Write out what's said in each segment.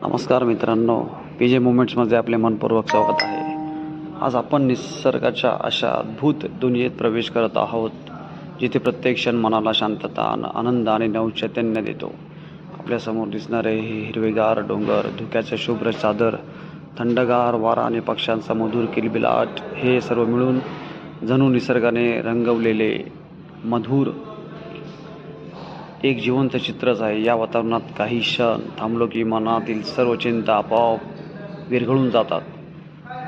नमस्कार मित्रांनो, PJ मोमेंट्समध्ये आपले मनपूर्वक स्वागत आहे। आज आपण निसर्गाच्या अशा अद्भुत दुनियेत प्रवेश करत आहोत, जिथे प्रत्येक क्षण मनाला शांतता, आनंद आणि नवचैतन्य देतो। आपल्यासमोर दिसणारे हे हिरवेगार डोंगर, धुक्याचे शुभ्र चादर, थंडगार वारा आणि पक्ष्यांचा मधुर किलबिलाट, हे सर्व मिळून जणू निसर्गाने रंगवलेले मधुर एक जिवंत चित्रच आहे। या वातावरणात काही क्षण थांबलो की मनातील सर्व चिंता आपोआप विरघळून जातात।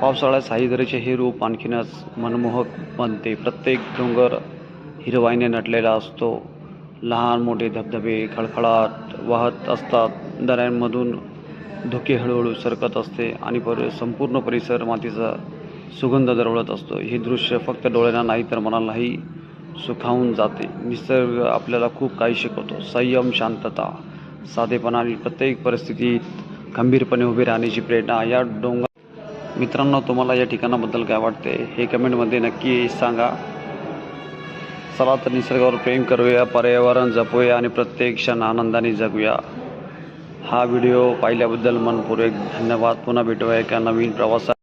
पावसाळ्यात साईदरीचे हे रूप आणखीनच मनमोहक बनते। प्रत्येक डोंगर हिरवाईने नटलेला असतो, लहान मोठे धबधबे खळखळाट वाहत असतात, दऱ्यांमधून धुके हळूहळू सरकत असते आणि संपूर्ण परिसर मातीचा सुगंध दरवळत असतो। हे दृश्य फक्त डोळ्यांना नाही तर मनालाही सुखावून जाते। निसर्ग आपल्याला खूप काही शिकवतो, संयम, शांतता, साधेपणा आणि प्रत्येक परिस्थितीत खंबीरपणे उभे राहण्याची प्रेरणा या डोंगर। मित्रांनो, तुम्हाला या ठिकाणाबद्दल काय वाटते हे कमेंटमध्ये नक्की सांगा। चला तर निसर्गावर प्रेम करूया, पर्यावरण जपूया आणि प्रत्येक क्षण आनंदाने जगूया। हा व्हिडिओ पाहिल्याबद्दल मनपूर्वक धन्यवाद। पुन्हा भेटूया एका नवीन प्रवासात।